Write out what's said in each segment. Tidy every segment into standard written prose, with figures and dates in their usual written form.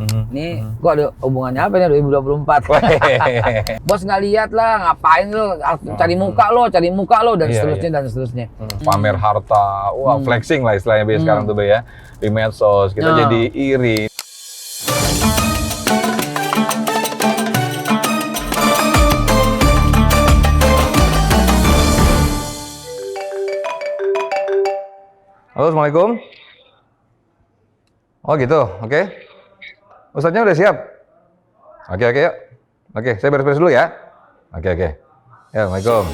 Ini kok ada hubungannya apa nih 2024? Bos nggak lihat lah, ngapain lo cari muka lo dan seterusnya dan seterusnya. Pamer harta, wah flexing lah istilahnya Be sekarang tuh Be ya di medsos. Kita jadi iri. Halo, Assalamualaikum. Oh gitu, oke. Ustadznya udah siap? Oke, yuk. Oke, saya beres-beres dulu ya. Oke. Ya, Assalamualaikum.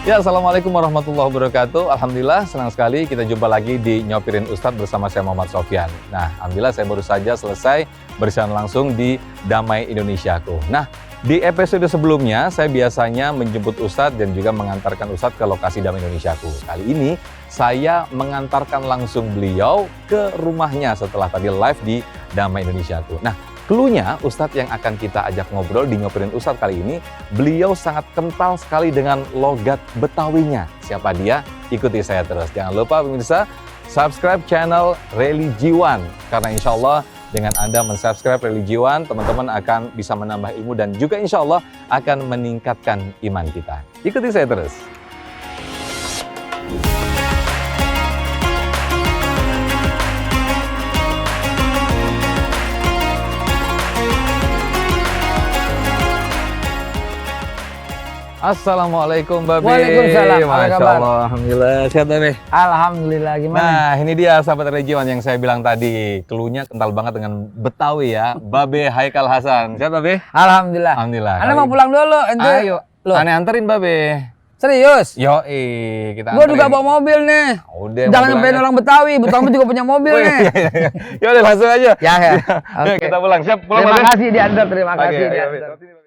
Ya, Assalamualaikum warahmatullahi wabarakatuh. Alhamdulillah, senang sekali kita jumpa lagi di Nyopirin Ustadz bersama saya Muhammad Sofyan. Nah, alhamdulillah saya baru saja selesai bersiaran langsung di Damai Indonesiaku. Nah, di episode sebelumnya saya biasanya menjemput Ustadz dan juga mengantarkan Ustadz ke lokasi Damai Indonesiaku. Kali ini saya mengantarkan langsung beliau ke rumahnya setelah tadi live di Damai Indonesiaku. Nah, cluenya Ustadz yang akan kita ajak ngobrol di Nyopirin Ustadz kali ini, beliau sangat kental sekali dengan logat Betawinya. Siapa dia? Ikuti saya terus. Jangan lupa pemirsa, subscribe channel Religiwan. Karena insya Allah dengan Anda mensubscribe Religiwan, teman-teman akan bisa menambah ilmu dan juga insya Allah akan meningkatkan iman kita. Ikuti saya terus. Assalamualaikum Babe. Waalaikumsalam. Masya Allah, alhamdulillah. Sehat Babe? Alhamdulillah, gimana? Nah, ini dia sahabat Religiwan yang saya bilang tadi. Cluenya kental banget dengan Betawi ya. Babe Haikal Hasan. Sehat Babe? Alhamdulillah. Alhamdulillah. Anda mau pulang dulu, ente. Ayo, aneh anterin Babe. Serius? Kita Gua anterin. juga bawa mobil nih. Udah, jangan nyampein orang Betawi juga punya mobil nih. Ya udah langsung aja. Ya. Yuk, kita pulang. Siap, pulang Terima Babe. kasih diantar, terima kasih Oke, ayo, diantar. Babe.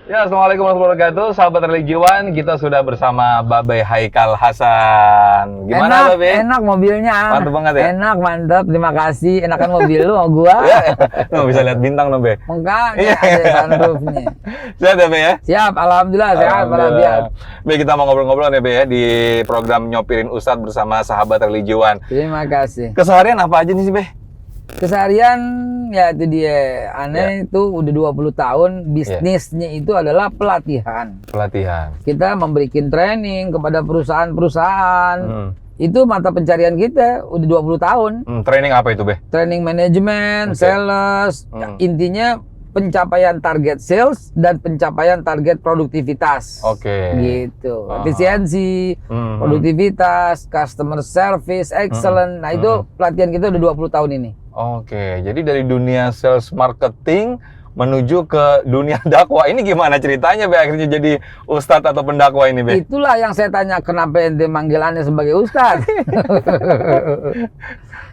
Ya, Assalamualaikum warahmatullahi wabarakatuh. Sahabat Religiwan, kita sudah bersama Babe Haikal Hasan. Gimana Babe? Enak mobilnya. Mantap banget ya? Enak, mantap. Terima kasih. Enakan mobil lu sama gua. Tuh, bisa lihat bintang dong, Be. Makanya ada sunroofnya. Sehat ya, Be ya? Siap, alhamdulillah sehat walafiat. Be, kita mau ngobrol-ngobrol nih, Be ya, di program Nyopirin Ustadz bersama sahabat Religiwan. Terima kasih. Keseharian apa aja nih sih, Be? Keseharian ya itu dia. Aneh itu udah 20 tahun bisnisnya itu adalah pelatihan. Pelatihan. Kita memberikan training kepada perusahaan-perusahaan. Itu mata pencarian kita udah 20 tahun. Training apa itu, Be? Training manajemen, sales, intinya pencapaian target sales dan pencapaian target produktivitas. Gitu. Efisiensi, produktivitas, customer service, excellent. Nah, itu pelatihan kita udah 20 tahun ini. Jadi dari dunia sales marketing menuju ke dunia dakwah. Ini gimana ceritanya, Be, akhirnya jadi ustadz atau pendakwah ini, Be? Itulah yang saya tanya, kenapa ente manggilannya sebagai ustadz?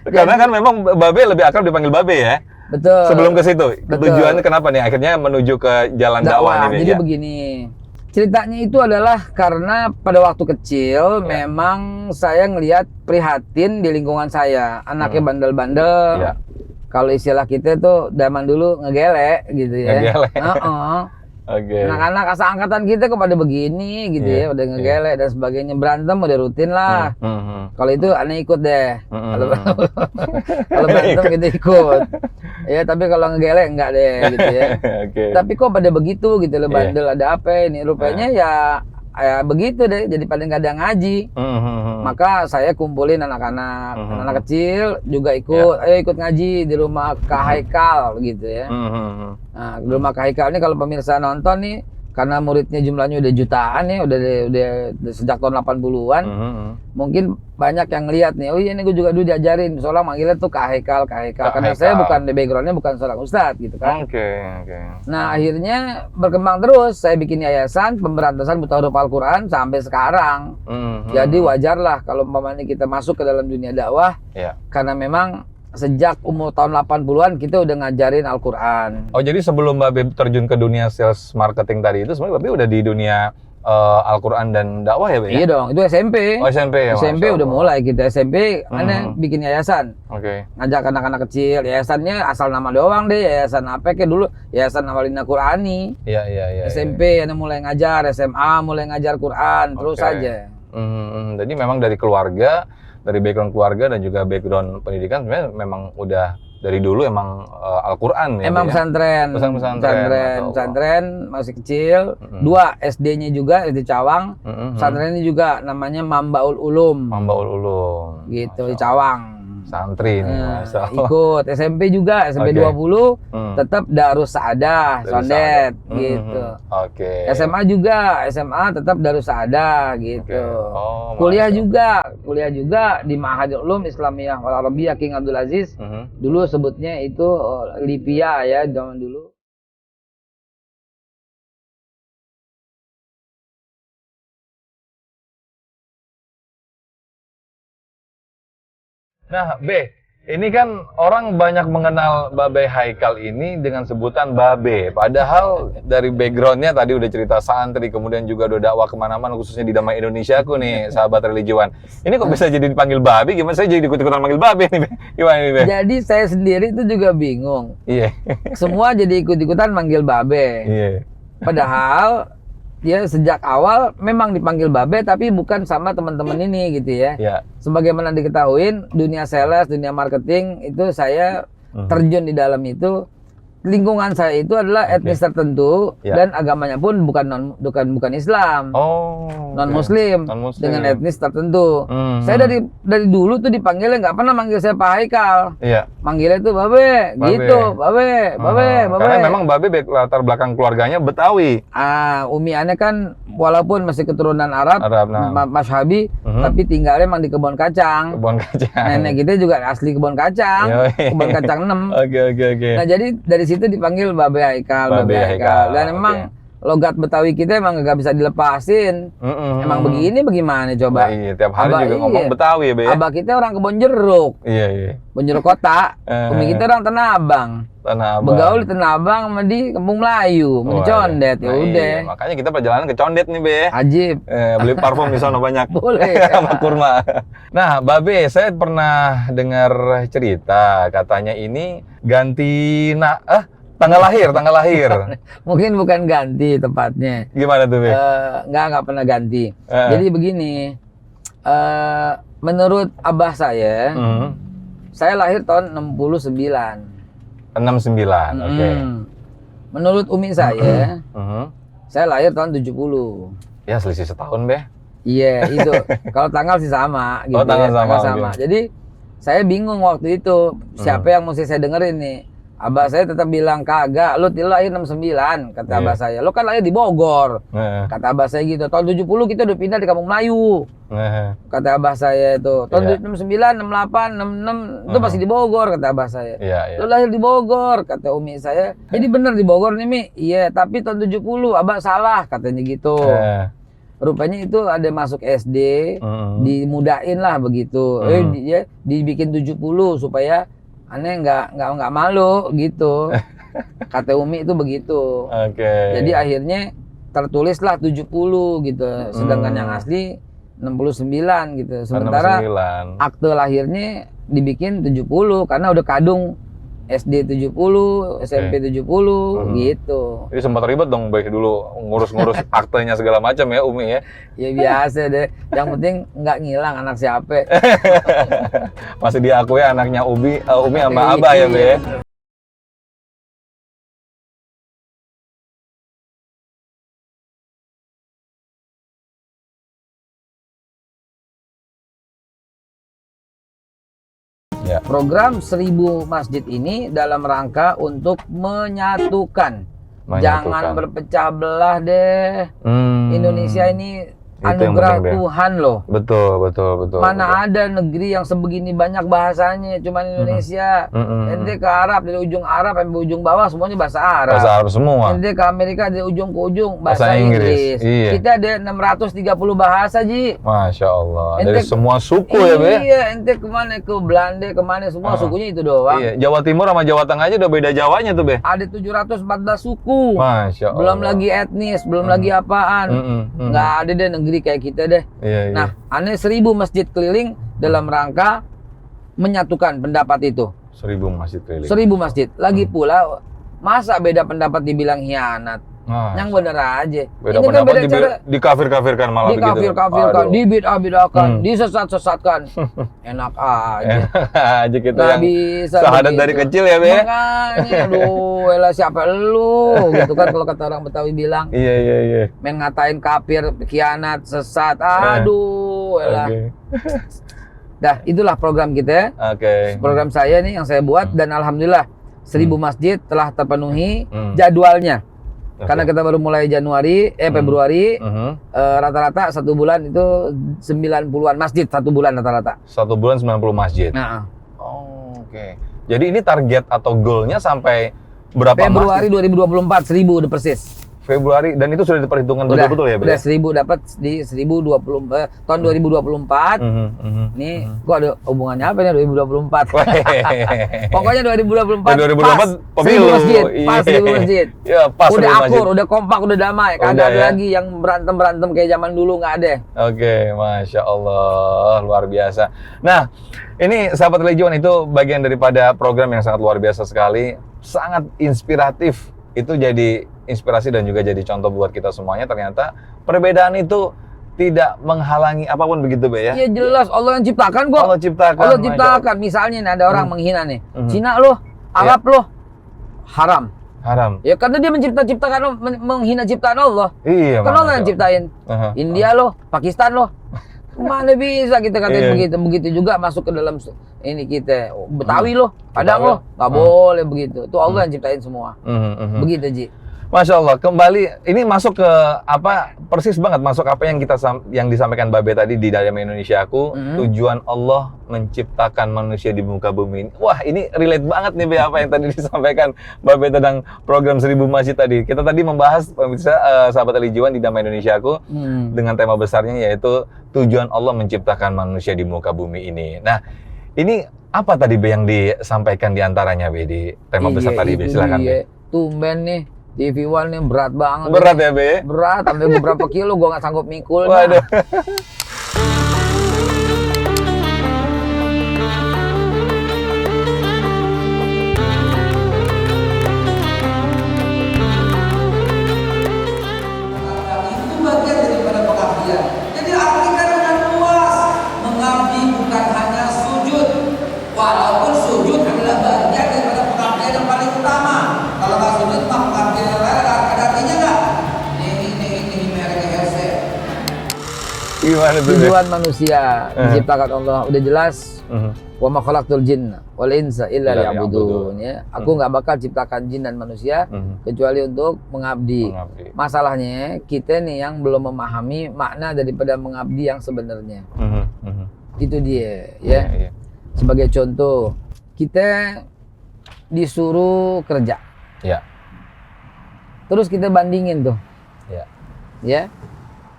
Karena kan memang Babe lebih akrab dipanggil Babe ya. Betul. Sebelum ke situ, tujuannya kenapa nih akhirnya menuju ke jalan dakwah ini? Jadi ya? begini, ceritanya itu adalah karena pada waktu kecil memang saya ngelihat prihatin di lingkungan saya, anaknya bandel-bandel. Kalau istilah kita tuh zaman dulu ngegelek gitu ya. Ngegelek. Anak-anak asal-angkatan kita kok pada begini gitu ya, udah ngegelek dan sebagainya, berantem udah rutin lah. Kalau itu aneh ikut deh. Kalau berantem kita ikut. Ya, tapi kalau ngegelek enggak deh gitu ya. Tapi kok pada begitu gitu loh, bandel ada apa ini? Rupanya ya begitu deh, jadi paling nggak ada ngaji. Maka saya kumpulin anak-anak, anak kecil juga ikut, ayo ikut ngaji di rumah Kak Haikal gitu ya. Nah, di rumah Kak Haikal ini kalau pemirsa nonton nih, karena muridnya jumlahnya udah jutaan ya, udah sejak tahun 80-an. Mungkin banyak yang lihat nih, oh iya ini gue juga dulu diajarin, soalnya manggilnya tuh Kak Haikal. Karena saya bukan, backgroundnya bukan seorang ustadz gitu kan. Nah akhirnya berkembang terus, saya bikin yayasan pemberantasan buta huruf Al-Quran sampai sekarang. Jadi wajar lah kalau umpamanya kita masuk ke dalam dunia dakwah, karena memang sejak umur tahun 80-an kita udah ngajarin Al-Quran. Oh jadi sebelum Mbak Be terjun ke dunia sales marketing tadi itu sebenarnya Mbak Be udah di dunia Al-Quran dan dakwah ya Be? Iya dong, itu SMP. Oh SMP ya? SMP udah mulai kita, SMP aneh bikin yayasan. Ngajak anak-anak kecil, yayasannya asal nama doang deh, yayasan apa kayak dulu, yayasan Awalina Qurani. Iya. SMP aneh mulai ngajar, SMA mulai ngajar Quran, terus aja. Jadi memang dari keluarga, dari background keluarga dan juga background pendidikan sebenarnya memang udah dari dulu emang Al-Quran ya. Emang pesantren masih kecil. 2 SD-nya juga SD Cawang. Pesantren ini juga namanya Mambaul Ulum. Gitu di Cawang. Santri nih, ikut SMP juga, SMP 20 tetap Darus Saadah, Sondet gitu. SMA juga, SMA tetap Darus Saadah gitu. Kuliah juga di Ma'hadul Ulum Islamiyah wal Arabiyah King Abdul Aziz. Dulu sebutnya itu Lipia ya, zaman dulu. Nah, Be, ini kan orang banyak mengenal Babe Haikal ini dengan sebutan Babe. Padahal dari backgroundnya tadi udah cerita santri, kemudian juga udah dakwah kemana-mana, khususnya di Damai Indonesiaku nih, sahabat religiwan. Ini kok bisa jadi dipanggil Babe? Gimana saya jadi ikut-ikutan manggil Babe nih, Be? Gimana nih, Be? Jadi saya sendiri itu juga bingung. Iya. Semua jadi ikut-ikutan manggil Babe. Iya. Padahal ya sejak awal memang dipanggil Babe tapi bukan sama teman-teman ini gitu ya. Sebagaimana diketahui dunia sales, dunia marketing itu saya terjun di dalam itu. Lingkungan saya itu adalah etnis tertentu dan agamanya pun bukan Islam. Non Muslim dengan etnis tertentu. Saya dari dulu tuh dipanggilnya nggak pernah manggil saya Pak Haikal. Manggilnya tuh Babe. Gitu, Babe. Karena memang Babe latar belakang keluarganya Betawi. Umi aneh kan walaupun masih keturunan Arab Mashabi, tapi tinggalnya emang di kebun kacang. Nenek kita juga asli kebun kacang. Kebun kacang 6. Oke. Nah jadi dari situ dipanggil Babe Haikal. Dan emang logat Betawi kita emang nggak bisa dilepasin. Emang begini bagaimana coba? Iya, tiap hari juga ngomong Betawi ya, Be. Abah kita orang Kebon Jeruk. Iya. Kebon Jeruk kota. Umi kita orang Tanah Abang. Begaul di Tanah Abang sama di Kampung Melayu, di Condet. Ya udah. Iya. Makanya kita perjalanan ke Condet nih, Be. Ajib. Beli parfum di sana banyak. Boleh. Sama kurma. Nah, Babe, saya pernah dengar cerita katanya ini ganti tanggal lahir. Mungkin bukan ganti tepatnya. Gimana tuh, Be? Nggak pernah ganti. Jadi begini, menurut abah saya lahir tahun 69. 69, oke. Menurut umi saya lahir tahun 70. Ya, selisih setahun, Be. Iya, itu. Kalau tanggal sih sama gitu. Tanggal sama. Jadi, saya bingung waktu itu siapa yang mesti saya dengerin nih. Abah saya tetap bilang, kagak, lu lahir 69, kata abah saya. Lu kan lahir di Bogor. Kata abah saya gitu. Tahun 70 kita udah pindah di Kampung Melayu. Kata abah saya itu. Tahun 69, 68, 66 itu masih di Bogor, kata abah saya. Lu lahir di Bogor, kata umi saya. Jadi bener di Bogor nih, Mi. Iya, tapi tahun 70 abah salah, katanya gitu. Rupanya itu ada masuk SD, dimudain lah begitu. Dia dibikin 70 supaya aneh nggak malu gitu. Kata umi itu begitu. Jadi akhirnya tertulislah 70 gitu. Sedangkan yang asli 69 gitu. Sementara 69. Akte lahirnya dibikin 70 karena udah kadung SD 70, SMP 70 gitu. Jadi sempat ribet dong Be dulu ngurus-ngurus aktenya segala macam ya Umi ya. Ya biasa deh. Yang penting nggak ngilang anak siapa. Masih diakui anaknya Umi sama Abah ya Be. Program 1000 masjid ini dalam rangka untuk menyatukan Jangan berpecah belah deh. Indonesia ini anugerah Tuhan loh. Betul. Mana ada negeri yang sebegini banyak bahasanya, cuman Indonesia. Ente ke Arab, dari ujung Arab sampai ujung bawah semuanya bahasa Arab. Bahasa Arab semua. Ente ke Amerika dari ujung ke ujung bahasa Inggris. Iya. Kita ada 630 bahasa, Ji. Masya Allah. Ente, dari semua suku ya, Be? Iya, ente kemana, ke Belanda, kemana, semua sukunya itu doang. Iya. Jawa Timur sama Jawa Tengah aja udah beda Jawanya tuh, Be? Ada 714 suku. Masya Allah. Belum lagi etnis, belum lagi apaan. Nggak ada deh negeri kayak kita deh. Iya. Nah, aneh 1000 masjid keliling dalam rangka menyatukan pendapat itu. 1000 masjid keliling. 1000 masjid. Lagi pula, masa beda pendapat dibilang hianat? Yang bener aja. Beda ini kan beda cara dikafir-kafirkan malah begitu. Dikafir-kafirkan, dibid'ah-bid'ahkan, disesat-sesatkan. Enak aja. Aja kita nggak yang bisa syahadat begitu. dari kecil ya, Be? Makanya, aduh, elah siapa lu? Gitu kan kalau kata orang Betawi bilang. Iya. Main ngatain kafir, khianat, sesat. Aduh, elah. Dah, itulah program kita. Program saya nih yang saya buat dan alhamdulillah 1000 masjid telah terpenuhi jadwalnya. Karena kita baru mulai Februari, rata-rata 1 bulan itu 90-an masjid 1 bulan rata-rata. 1 bulan 90 masjid. Nah. Oke. Jadi ini target atau goalnya sampai berapa Februari masjid? 2024 1000 udah persis. Februari, dan itu sudah diperhitungkan betul-betul ya, Be? Udah 1000 dapat di 1020 tahun 2024. Nih, gua ada hubungannya apa nih 2024? Pokoknya 2024 pemilu. 1000 masjid, pas 1000 masjid. Ya, pas udah 1000 akur, masjid. udah kompak, udah damai. Kagak ada lagi yang berantem kayak zaman dulu, nggak ada. Oke, Masya Allah, luar biasa. Nah, ini sahabat Legion, itu bagian daripada program yang sangat luar biasa sekali, sangat inspiratif. Itu jadi inspirasi dan juga jadi contoh buat kita semuanya. Ternyata perbedaan itu tidak menghalangi apapun, begitu, Be, ya? Iya jelas, Allah yang ciptakan kok. Allah ciptakan. Misalnya nih ada orang menghina nih, Cina loh, Arab loh, haram. Ya karena dia menciptakan menghina ciptaan Allah. Iya. Kan Allah yang ciptain. India loh, Pakistan loh. Mana bisa kita katain begitu juga masuk ke dalam ini kita. Betawi loh, Padang loh, nggak boleh begitu. Itu Allah yang ciptain semua. Begitu, Ji. Masya Allah, kembali ini masuk ke apa, persis banget masuk apa yang disampaikan Babe tadi di Damai Indonesia Aku. Tujuan Allah menciptakan manusia di muka bumi ini. Wah, ini relate banget nih, Be, apa yang tadi disampaikan Babe tentang program 1000 masjid tadi. Kita tadi membahas, pemirsa, sahabat Alijuan, di Damai Indonesia Aku dengan tema besarnya yaitu tujuan Allah menciptakan manusia di muka bumi ini. Nah, ini apa tadi, Be, yang disampaikan diantaranya, Be, di tema besar tadi, Be? Silakan, Be. Tumben nih. TV One nih berat banget. Berat ya, Be? Berat, sampai beberapa kilo gue nggak sanggup mikul. Waduh. Itu bagian daripada pengabdian. Jadi artikan dengan luas. Mengabdi bukan hanya sujud. Walaupun sujud adalah bagian daripada pengabdian yang paling utama. Kalau nggak sujud, mah pengabdian yang lain ada artinya nggak? Ini merek headset. Gimana tuh, Be? Tujuan manusia diciptakan Allah udah jelas. Wa ma khalaqtul jinna wal insa illa liya'budun, ya. Aku nggak bakal ciptakan jin dan manusia kecuali untuk mengabdi. Masalahnya kita nih yang belum memahami makna daripada mengabdi yang sebenarnya. Itu dia, ya. Sebagai contoh, kita disuruh kerja. Ya. Terus kita bandingin tuh. Ya.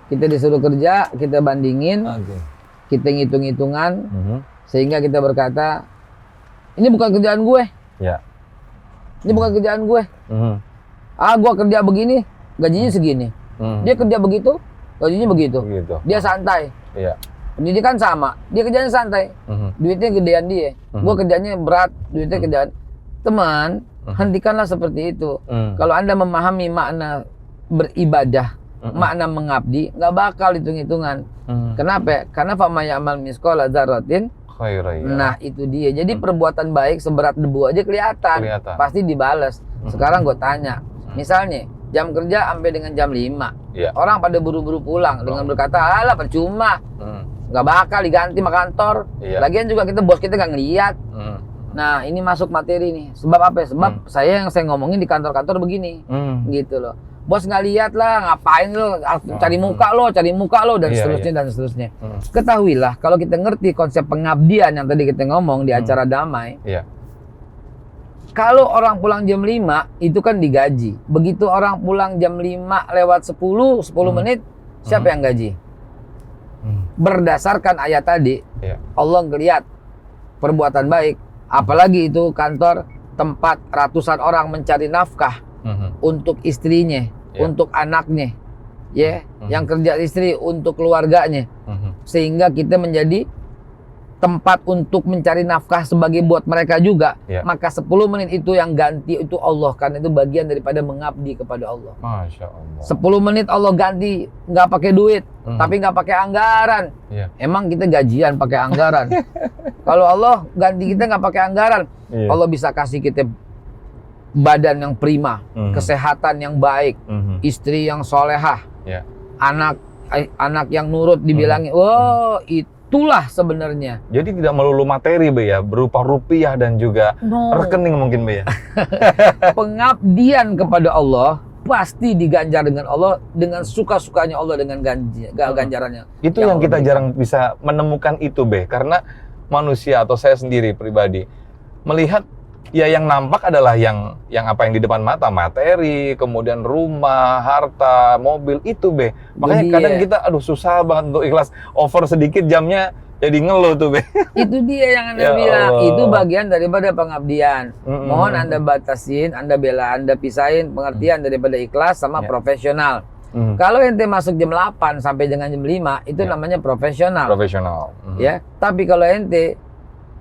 Kita disuruh kerja, kita bandingin. Kita ngitung-hitungan. Sehingga kita berkata, ini bukan kerjaan gue. Ya. Ini bukan kerjaan gue. Gue kerja begini, gajinya segini. Dia kerja begitu, gajinya begitu. Dia santai. Iya. Pendidikan sama, dia kerjanya santai. Duitnya gedean dia. Gue kerjanya berat, duitnya kerjaan. Teman, hentikanlah seperti itu. Kalau Anda memahami makna beribadah, makna mengabdi, nggak bakal hitung-hitungan. Kenapa? Karena fama ya'mal misqala dzarratin. Nah, itu dia. Jadi perbuatan baik seberat debu aja kelihatan. Pasti dibales. Sekarang gue tanya, misalnya jam kerja sampai dengan jam 5. Orang pada buru-buru pulang dengan berkata, alah percuma. Nggak bakal diganti sama kantor. Lagian juga kita bos kita nggak ngeliat. Nah, ini masuk materi nih. Sebab apa ya? Sebab saya ngomongin di kantor-kantor begini. Gitu loh. Bos nggak lihat lah, ngapain lo, cari muka lo, dan seterusnya, dan seterusnya. Ketahuilah, kalau kita ngerti konsep pengabdian yang tadi kita ngomong di acara damai, kalau orang pulang jam 5, itu kan digaji. Begitu orang pulang jam 5 lewat 10 menit, siapa yang gaji? Berdasarkan ayat tadi, Allah ngelihat perbuatan baik, apalagi itu kantor tempat ratusan orang mencari nafkah untuk istrinya, untuk anaknya, yang kerja istri untuk keluarganya, sehingga kita menjadi tempat untuk mencari nafkah sebagai buat mereka juga. Maka 10 menit itu yang ganti itu Allah, karena itu bagian daripada mengabdi kepada Allah. Masya Allah. 10 menit Allah ganti, nggak pakai duit, tapi nggak pakai anggaran. Emang kita gajian pakai anggaran? Kalau Allah ganti kita nggak pakai anggaran, Allah bisa kasih kita badan yang prima, kesehatan yang baik, istri yang solehah, anak yang nurut dibilangin, itulah sebenarnya. Jadi tidak melulu materi, Be, ya, berupa rupiah dan juga rekening mungkin, Be, ya. Pengabdian kepada Allah pasti diganjar dengan Allah, dengan suka-sukanya Allah, dengan ganjarannya. Itu yang kita jarang bisa menemukan itu, Be, karena manusia atau saya sendiri pribadi melihat ya yang nampak adalah yang apa yang di depan mata, materi, kemudian rumah, harta, mobil, itu, Be. Makanya kadang kita susah banget untuk ikhlas, over sedikit jamnya jadi ngeluh tuh, Be. Itu dia yang Anda bilang, itu bagian daripada pengabdian. Mohon Anda batasin, Anda bela, Anda pisahin pengertian daripada ikhlas sama profesional. Kalau ente masuk jam 8 sampai dengan jam 5, itu namanya profesional. Ya, tapi kalau ente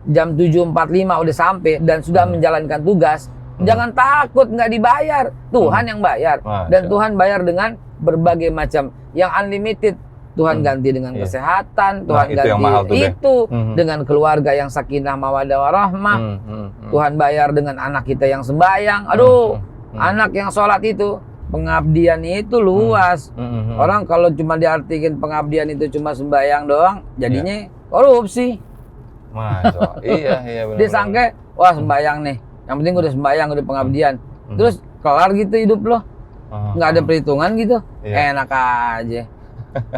jam 7.45 udah sampai dan sudah menjalankan tugas, jangan takut nggak dibayar. Tuhan yang bayar. Dan Tuhan bayar dengan berbagai macam, yang unlimited. Tuhan ganti dengan kesehatan, Tuhan ganti dengan keluarga yang sakinah mawaddah warahmah. Tuhan bayar dengan anak kita yang sembahyang. Anak yang sholat itu. Pengabdian itu luas. Orang kalau cuma diartikan pengabdian itu cuma sembahyang doang, jadinya korupsi. Iya benar. Dia sangka, wah sembahyang nih, yang penting udah sembahyang, udah pengabdian, terus kelar gitu hidup lo, nggak ada perhitungan gitu, enak aja.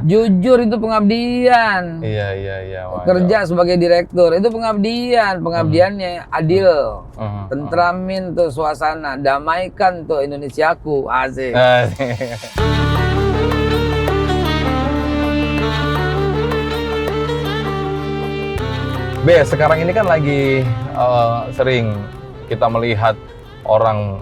Jujur itu pengabdian. Iya. Kerja sebagai direktur itu pengabdian, pengabdiannya adil, tentramin tuh suasana, damaikan tuh Indonesiaku, asik. Be, sekarang ini kan lagi sering kita melihat orang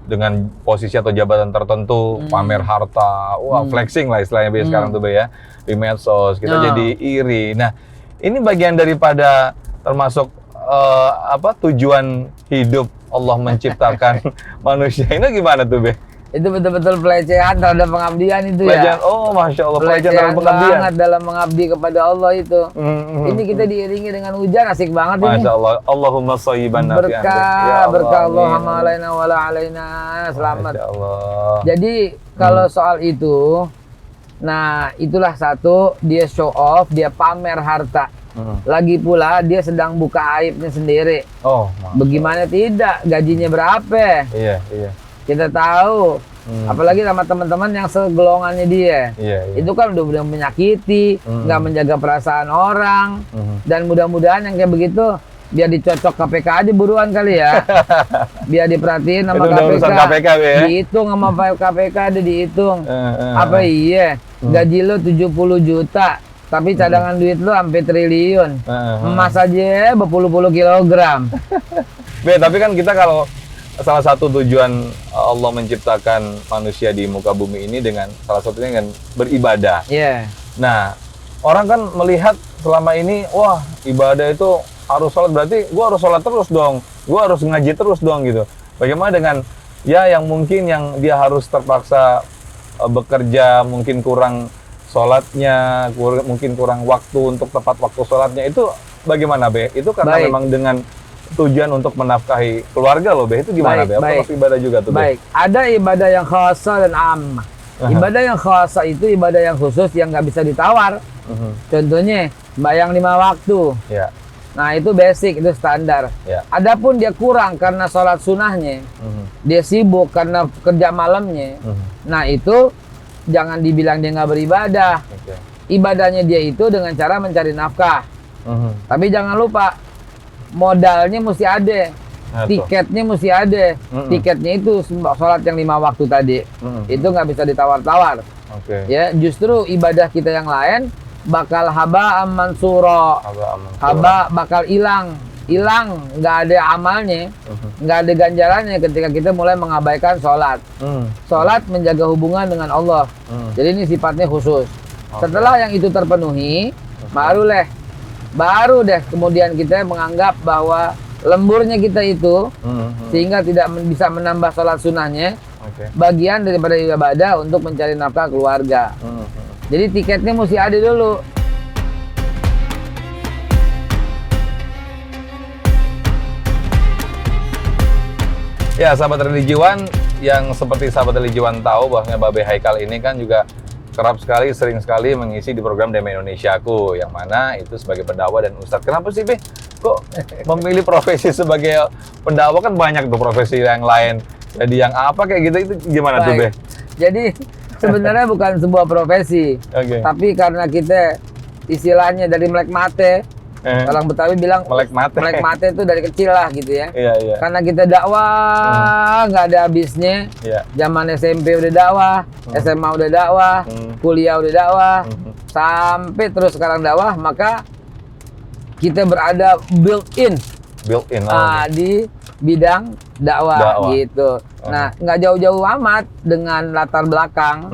dengan posisi atau jabatan tertentu pamer harta, flexing lah istilahnya, Be, sekarang tuh, Be, ya, di medsos kita jadi iri. Nah, ini bagian daripada termasuk tujuan hidup Allah menciptakan manusia ini, gimana tuh, Be? Itu betul-betul pelecehan terhadap pengabdian itu pelecehan, ya. Masya Allah, pelecehan dalam pengabdian. Banget dalam mengabdi kepada Allah itu. Ini kita diiringi dengan hujan, asik banget ini. Masya Allah, Allahumma shayyiban nafi'an. Berkah Allahumma alaina wa la alaina. Selamat. Masya Allah. Jadi kalau soal itu, nah itulah satu, dia show off, dia pamer harta. Lagi pula dia sedang buka aibnya sendiri. Bagaimana tidak, gajinya berapa? Iya. Kita tahu, apalagi sama teman-teman yang segolongannya dia. Itu kan udah menyakiti, nggak menjaga perasaan orang. Dan mudah-mudahan yang kayak begitu, biar dicocok KPK aja buruan kali ya. Biar diperhatiin sama KPK. Ya? Dihitung sama KPK, ada dihitung. Apa iya, gaji lo 70 juta. Tapi cadangan duit lo sampai triliun. Emas aja berpuluh-puluh kilogram. Be, tapi kan kita kalau salah satu tujuan Allah menciptakan manusia di muka bumi ini dengan salah satunya dengan beribadah. Nah, orang kan melihat selama ini, wah ibadah itu harus sholat, berarti gua harus sholat terus dong, gua harus ngaji terus dong gitu. Bagaimana dengan yang mungkin yang dia harus terpaksa bekerja, mungkin kurang sholatnya, mungkin kurang waktu untuk tepat waktu sholatnya, itu bagaimana, Be? Itu karena memang dengan tujuan untuk menafkahi keluarga lo, Be, itu gimana, Be? Apa ibadah juga tuh, Be? Ada ibadah yang khasa dan ammah. Ibadah yang khasa itu ibadah yang khusus yang nggak bisa ditawar. Contohnya, sembahyang 5 waktu. Nah itu basic, itu standar. Ya. Adapun dia kurang karena sholat sunnahnya, dia sibuk karena kerja malamnya. Nah itu jangan dibilang dia nggak beribadah. Okay. Ibadahnya dia itu dengan cara mencari nafkah. Tapi jangan lupa modalnya mesti ada, tiketnya mesti ada. Tiketnya itu sholat yang 5 waktu tadi. Itu nggak bisa ditawar-tawar. Okay. Ya justru ibadah kita yang lain bakal haba mansura. Haba bakal hilang, nggak ada amalnya, nggak ada ganjarannya ketika kita mulai mengabaikan sholat. Sholat menjaga hubungan dengan Allah. Jadi ini sifatnya khusus. Setelah yang itu terpenuhi, baru deh kemudian kita menganggap bahwa lemburnya kita itu sehingga tidak bisa menambah sholat sunnahnya, bagian daripada ibadah untuk mencari nafkah keluarga. Jadi tiketnya mesti ada dulu. Ya, sahabat religiwan, yang seperti sahabat religiwan tahu bahwa Babe Haikal ini kan juga kerap sekali, sering sekali mengisi di program Damai Indonesiaku, yang mana itu sebagai pendakwah dan ustadz. Kenapa sih, Be? Kok memilih profesi sebagai pendakwah? Kan banyak tuh profesi yang lain. Jadi yang apa kayak gitu, itu gimana tuh, Be? Jadi sebenarnya bukan sebuah profesi, tapi karena kita istilahnya dari melek mate, orang Betawi bilang melek mate itu dari kecil lah gitu ya. Karena kita dakwah nggak ada habisnya. Zaman SMP udah dakwah, SMA udah dakwah, kuliah udah dakwah, sampai terus sekarang dakwah, maka kita berada built-in di bidang dakwah gitu. Nah, nggak jauh-jauh amat dengan latar belakang.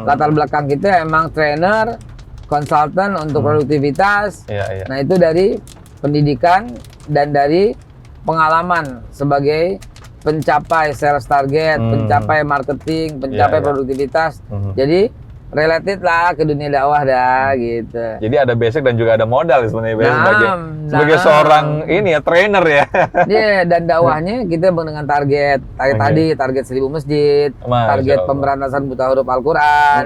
Latar belakang kita emang trainer, konsultan untuk produktivitas. Nah, itu dari pendidikan dan dari pengalaman sebagai pencapai sales target, pencapai marketing, pencapai produktivitas. Jadi related lah ke dunia dakwah dah gitu. Jadi ada basic dan juga ada modal sebenarnya sebagai seorang ini ya, trainer ya. Iya, dan dakwahnya kita dengan target tadi target 1000 masjid, target pemberantasan buta huruf Al-Qur'an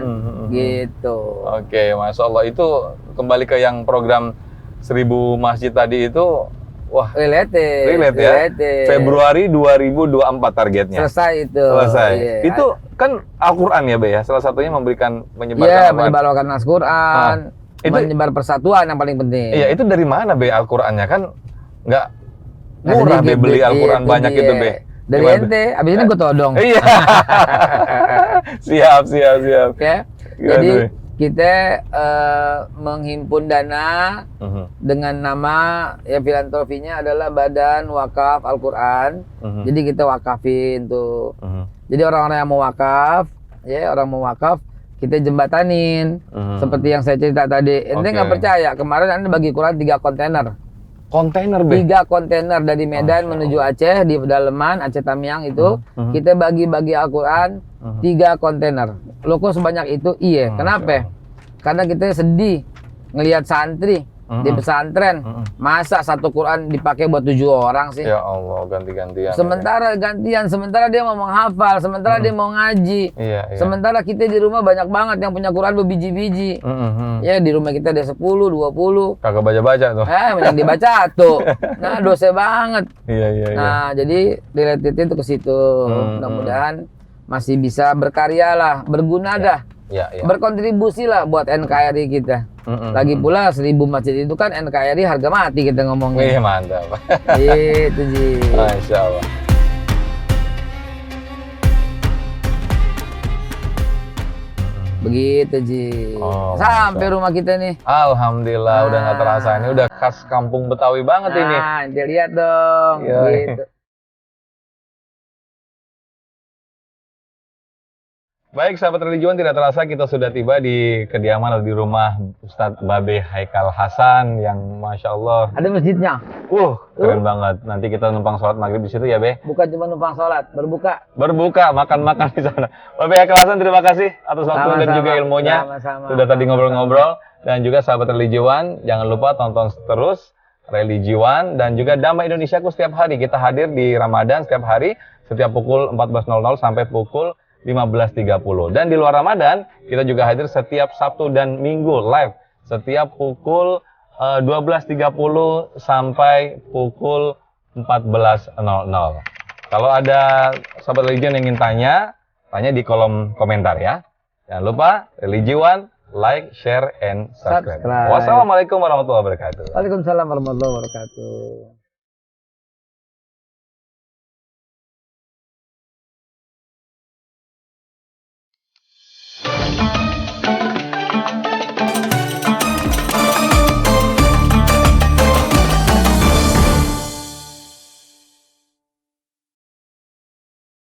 gitu. Oke, Masya Allah. Itu kembali ke yang program 1000 masjid tadi itu, wah, relate ya. Februari 2024 targetnya. Selesai. Iya. Itu kan Al-Qur'an ya, Be ya. Salah satunya menyebarkan menyebarkan Al-Qur'an, menyebar persatuan yang paling penting. Iya, itu dari mana, Be, Al-Qur'annya? Kan nggak murah, Be, beli Al-Qur'an banyak itu, Be. Dari ente, abis ini gue todong. Iya. Siap. Ya. Jadi kita menghimpun dana dengan nama, ya filantropinya adalah Badan Wakaf Al-Qur'an. Jadi kita wakafin tuh. Jadi orang-orang yang mau wakaf, kita jembatanin. Seperti yang saya cerita tadi. Ente nggak percaya, kemarin Anda bagi Quran 3 kontainer. Kontainer, Be? 3 kontainer dari Medan menuju Aceh, di pedalaman Aceh Tamiang itu. Kita bagi-bagi Al-Quran 3 kontainer. Loh, kok sebanyak itu? Iya. Kenapa? Karena kita sedih ngelihat santri di pesantren, masa satu Quran dipakai buat 7 orang sih? Ya Allah, ganti-gantian. Sementara dia mau menghafal, sementara dia mau ngaji. Sementara kita di rumah banyak banget yang punya Quran berbiji-biji. Ya, di rumah kita ada 10, 20. Kagak baca-baca tuh. Yang dibaca tuh. Nah, dosa banget. Iya. Nah, jadi related itu ke situ. Mudah-mudahan masih bisa berkarya lah, berguna dah. Berkontribusi lah buat NKRI kita. Lagi pula 1000 masjid itu kan NKRI harga mati kita ngomongnya. Iya, mantap. Itu Ji. Masya Allah. Begitu Ji. Sampai rumah kita nih. Alhamdulillah, udah nggak terasa. Ini udah khas kampung Betawi banget ini. Nah, lihat dong. Gitu. Baik, sahabat religiwan, tidak terasa kita sudah tiba di kediaman atau di rumah Ustadz Babe Haikal Hasan yang Masya Allah. Ada masjidnya. Keren banget. Nanti kita numpang sholat maghrib di situ ya, Be? Bukan cuma numpang sholat, berbuka, makan-makan di sana. Babe Haikal Hasan, terima kasih atas waktu dan juga ilmunya. Sudah tadi ngobrol-ngobrol. Dan juga sahabat religiwan, jangan lupa tonton terus Religiwan dan juga Damai Indonesiaku setiap hari. Kita hadir di Ramadan setiap hari, setiap pukul 14.00 sampai pukul 15.30. Dan di luar Ramadan, kita juga hadir setiap Sabtu dan Minggu live. Setiap pukul 12.30 sampai pukul 14.00. Kalau ada sahabat religion yang ingin tanya di kolom komentar ya. Jangan lupa Religiwan, like, share, and subscribe. Wassalamualaikum warahmatullahi wabarakatuh. Waalaikumsalam warahmatullahi wabarakatuh.